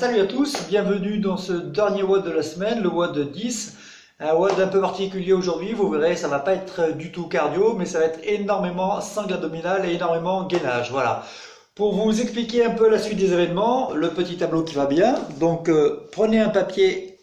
Salut à tous, bienvenue dans ce dernier WOD de la semaine, le WOD 10. Un WOD un peu particulier aujourd'hui, vous verrez, ça va pas être du tout cardio, mais ça va être énormément sangle abdominale et énormément gainage. Voilà. Pour vous expliquer un peu la suite des événements, le petit tableau qui va bien. Donc prenez un papier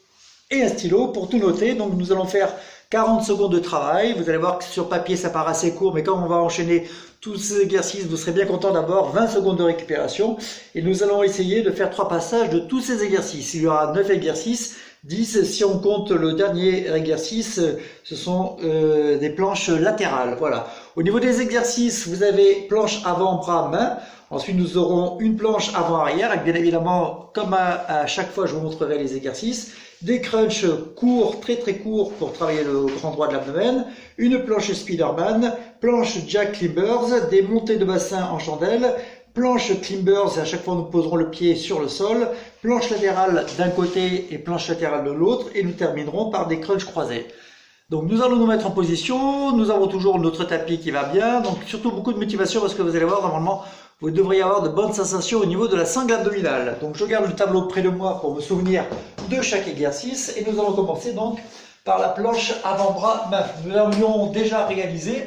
et un stylo pour tout noter. Donc nous allons faire 40 secondes de travail. Vous allez voir que sur papier ça part assez court, mais quand on va enchaîner tous ces exercices, vous serez bien content d'avoir 20 secondes de récupération. Et nous allons essayer de faire 3 passages de tous ces exercices. Il y aura 9 exercices, 10 si on compte le dernier exercice, ce sont des planches latérales. Voilà. Au niveau des exercices, vous avez planche avant, bras, main. Ensuite, nous aurons une planche avant-arrière, avec bien évidemment, comme à chaque fois, je vous montrerai les exercices. Des crunchs courts, très courts pour travailler le grand droit de l'abdomen, une planche Spiderman, planche Jack Climbers, des montées de bassin en chandelle, planche Climbers, à chaque fois nous poserons le pied sur le sol, planche latérale d'un côté et planche latérale de l'autre, et nous terminerons par des crunchs croisés. Donc nous allons nous mettre en position, nous avons toujours notre tapis qui va bien, donc surtout beaucoup de motivation parce que vous allez voir normalement vous devriez avoir de bonnes sensations au niveau de la sangle abdominale. Donc je garde le tableau près de moi pour me souvenir de chaque exercice et nous allons commencer donc par la planche avant-bras main. Nous l'avions déjà réalisé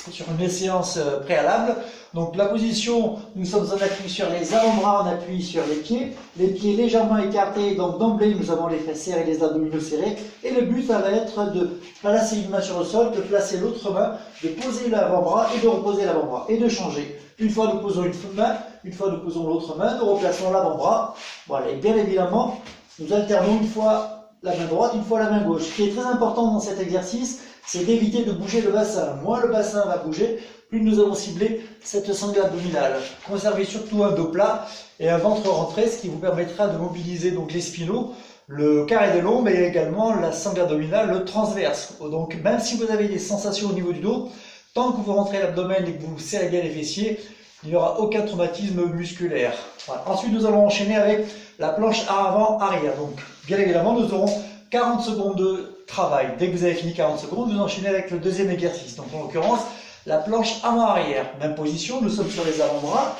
sur une séance préalable. Donc la position, nous sommes en appui sur les avant-bras, en appui sur les pieds légèrement écartés, donc d'emblée nous avons les fesses serrées, les abdominaux serrés, et le but ça va être de placer une main sur le sol, de placer l'autre main, de poser l'avant-bras et de reposer l'avant-bras, et de changer. Une fois nous posons une main, une fois nous posons l'autre main, nous replaçons l'avant-bras, voilà, et bien évidemment, nous alternons une fois la main droite, une fois la main gauche. Ce qui est très important dans cet exercice, c'est d'éviter de bouger le bassin. Moins le bassin va bouger, plus nous allons cibler cette sangle abdominale. Conservez surtout un dos plat et un ventre rentré, ce qui vous permettra de mobiliser donc les spinaux, le carré de long, mais également la sangle abdominale, le transverse. Donc même si vous avez des sensations au niveau du dos, tant que vous rentrez l'abdomen et que vous serrez bien les fessiers, il n'y aura aucun traumatisme musculaire. Voilà. Ensuite, nous allons enchaîner avec la planche avant-arrière. Donc, bien évidemment, nous aurons 40 secondes de travail. Dès que vous avez fini 40 secondes, vous enchaînez avec le deuxième exercice. Donc, en l'occurrence, la planche avant-arrière. Même position, nous sommes sur les avant-bras.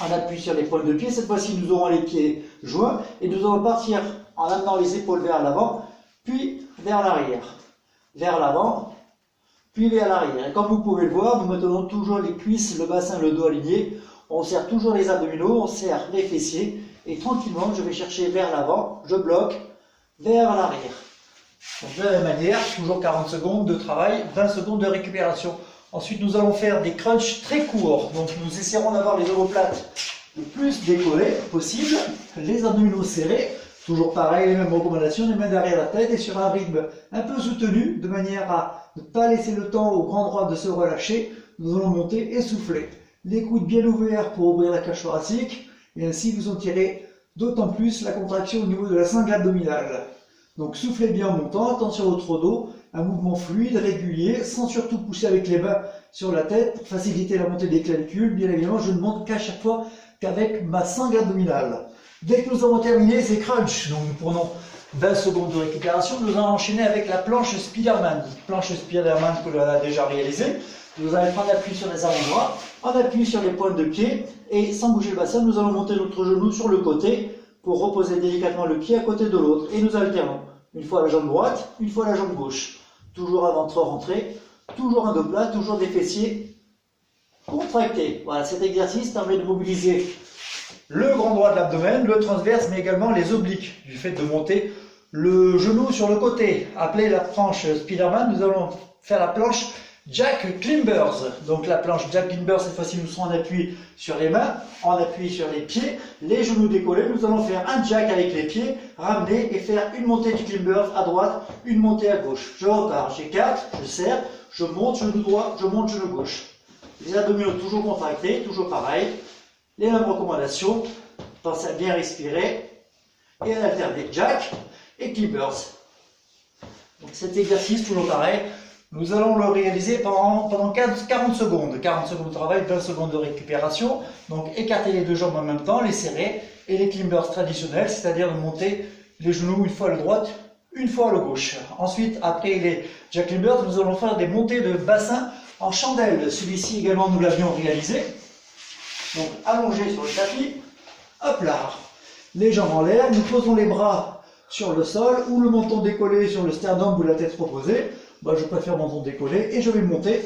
On appuie sur les pointes de pied. Cette fois-ci, nous aurons les pieds joints et nous allons partir en amenant les épaules vers l'avant, puis vers l'arrière. Vers l'avant, puis vers l'arrière. Et comme vous pouvez le voir, nous maintenons toujours les cuisses, le bassin, le dos aligné. On serre toujours les abdominaux, on serre les fessiers. Et tranquillement, je vais chercher vers l'avant, je bloque, vers l'arrière. Donc de la même manière, toujours 40 secondes de travail, 20 secondes de récupération. Ensuite, nous allons faire des crunchs très courts. Donc nous essaierons d'avoir les omoplates le plus décollées possible, les abdominaux serrés. Toujours pareil, les mêmes recommandations, les mains derrière la tête et sur un rythme un peu soutenu, de manière à ne pas laisser le temps au grand droit de se relâcher. Nous allons monter et souffler. Les coudes bien ouverts pour ouvrir la cage thoracique, et ainsi vous en tirez d'autant plus la contraction au niveau de la sangle abdominale. Donc soufflez bien en montant, attention au trop dos, un mouvement fluide, régulier, sans surtout pousser avec les mains sur la tête pour faciliter la montée des clavicules. Bien évidemment, je ne monte qu'à chaque fois qu'avec ma sangle abdominale. Dès que nous avons terminé ces crunchs, donc nous prenons 20 secondes de récupération, nous allons enchaîner avec la planche Spiderman. Planche Spiderman que l'on a déjà réalisée. Nous allons prendre appui sur les avant-bras, en appui sur les pointes de pied, et sans bouger le bassin, nous allons monter notre genou sur le côté pour reposer délicatement le pied à côté de l'autre. Et nous alternons. Une fois la jambe droite, une fois la jambe gauche. Toujours un ventre rentré, toujours un dos plat, toujours des fessiers contractés. Voilà, cet exercice permet de mobiliser le grand droit de l'abdomen, le transverse, mais également les obliques, du fait de monter le genou sur le côté. Appelée la planche Spiderman, nous allons faire la planche Jack Climbers. Donc la planche Jack Climbers, cette fois-ci nous serons en appui sur les mains, en appui sur les pieds, les genoux décollés. Nous allons faire un jack avec les pieds, ramener et faire une montée du Climbers à droite, une montée à gauche. Je repars, j'écarte, je serre, je monte genou droit, je monte genou gauche. Les abdominaux toujours contractés, toujours pareil. Les mêmes recommandations, pensez à bien respirer et à alterner Jack et Climbers. Donc cet exercice, toujours pareil, nous allons le réaliser pendant 40 secondes. 40 secondes de travail, 20 secondes de récupération. Donc écarter les deux jambes en même temps, les serrer, et les Climbers traditionnels, c'est-à-dire de monter les genoux une fois à la droite, une fois à la gauche. Ensuite, après les Jack Climbers, nous allons faire des montées de bassin en chandelle. Celui-ci également, nous l'avions réalisé. Donc allongé sur le tapis, hop là. les jambes en l'air, nous posons les bras sur le sol ou le menton décollé sur le sternum ou la tête reposée. Moi, je préfère menton décollé et je vais monter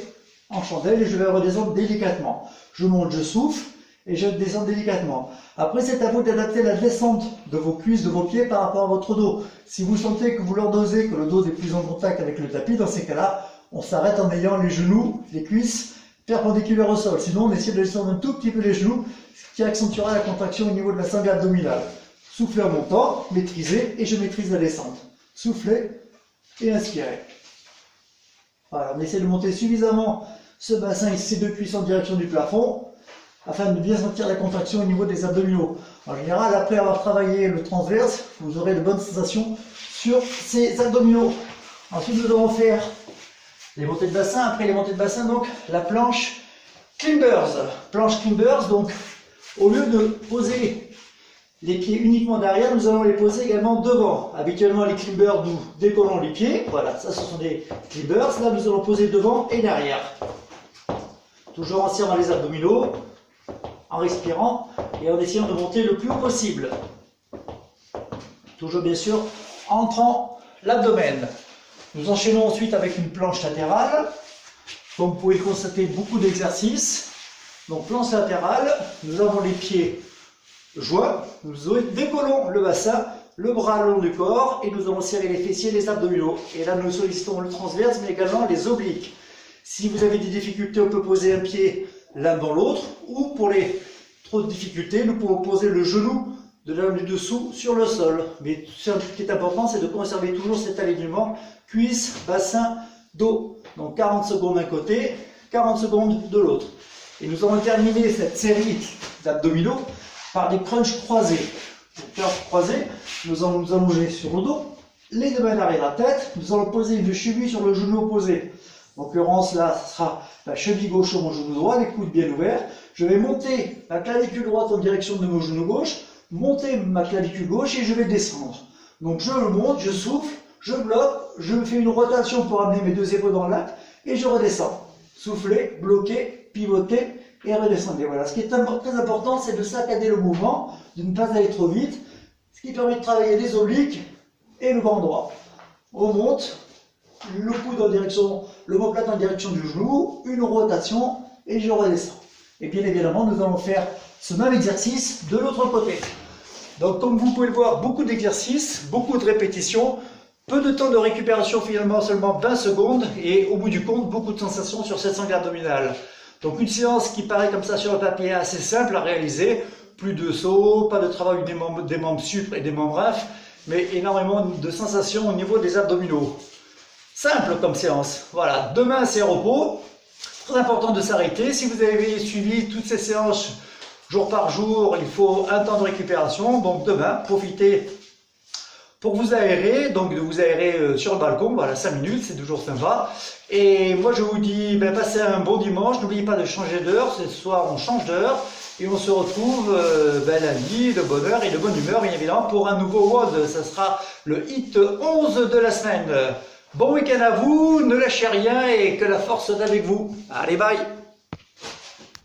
en chandelle et je vais redescendre délicatement. Je monte, je souffle et je descends délicatement. Après, c'est à vous d'adapter la descente de vos cuisses, de vos pieds par rapport à votre dos. Si vous sentez que vous lordosez, que le dos est plus en contact avec le tapis, dans ces cas-là, on s'arrête en ayant les genoux, les cuisses perpendiculaires au sol. Sinon, on essaie de descendre un tout petit peu les genoux, ce qui accentuera la contraction au niveau de la sangle abdominale. Soufflez en montant, maîtrisez, et je maîtrise la descente. Soufflez et inspirez. Voilà, on essaie de monter suffisamment ce bassin et ces deux cuisses en direction du plafond, afin de bien sentir la contraction au niveau des abdominaux. En général, après avoir travaillé le transverse, vous aurez de bonnes sensations sur ces abdominaux. Ensuite, nous allons faire les montées de bassin. Après les montées de bassin, donc, la planche climbers. Planche climbers, donc, au lieu de poser les pieds uniquement derrière, nous allons les poser également devant. Habituellement, les climbers, nous décollons les pieds. Voilà, ça, ce sont des climbers. Là, nous allons poser devant et derrière. Toujours en serrant les abdominaux, en respirant et en essayant de monter le plus haut possible. Toujours bien sûr en entrant l'abdomen. Nous enchaînons ensuite avec une planche latérale. Comme vous pouvez le constater, beaucoup d'exercices. Donc planche latérale, nous avons les pieds joints, nous décollons le bassin, le bras le long du corps et nous allons serrer les fessiers et les abdominaux. Et là nous sollicitons le transverse mais également les obliques. Si vous avez des difficultés, on peut poser un pied l'un dans l'autre, ou pour les trop de difficultés, nous pouvons poser le genou de l'un du dessous sur le sol. Mais ce qui est important, c'est de conserver toujours cet alignement cuisse, bassin, dos. Donc 40 secondes d'un côté, 40 secondes de l'autre. Et nous allons terminer cette série d'abdominaux par des crunchs croisés. Les crunchs croisés, nous allons nous allonger sur le dos, les deux mains derrière la tête, nous allons poser une cheville sur le genou opposé. En l'occurrence, là, ce sera la cheville gauche sur mon genou droit, les coudes bien ouverts. Je vais monter ma clavicule droite en direction de mon genou gauche, monter ma clavicule gauche et je vais descendre. Donc je monte, je souffle, je bloque, je fais une rotation pour amener mes deux épaules dans l'acte et je redescends. Soufflez, bloquez, pivotez et redescendez. Voilà. Ce qui est très important, c'est de saccader le mouvement, de ne pas aller trop vite, ce qui permet de travailler les obliques et le banc droit. On monte. Le coude en direction, l'omoplate en direction du genou, une rotation et je redescends. Et bien évidemment, nous allons faire ce même exercice de l'autre côté. Donc comme vous pouvez le voir, beaucoup d'exercices, beaucoup de répétitions, peu de temps de récupération finalement, seulement 20 secondes et au bout du compte, beaucoup de sensations sur cette sangle abdominale. Donc une séance qui paraît comme ça sur le papier assez simple à réaliser, plus de sauts, pas de travail des membres supres et des membres infs, mais énormément de sensations au niveau des abdominaux. Simple comme séance. Voilà, demain c'est repos. Très important de s'arrêter. Si vous avez suivi toutes ces séances jour par jour, il faut un temps de récupération. Donc demain, profitez pour vous aérer. Donc de vous aérer sur le balcon. Voilà, 5 minutes, c'est toujours sympa. Et moi je vous dis, passez un bon dimanche. N'oubliez pas de changer d'heure. Ce soir on change d'heure. Et on se retrouve lundi de bonne heure et de bonne humeur, bien évidemment, pour un nouveau WOD. Ça sera le hit 11 de la semaine. Bon week-end à vous, ne lâchez rien et que la force soit avec vous. Allez, bye!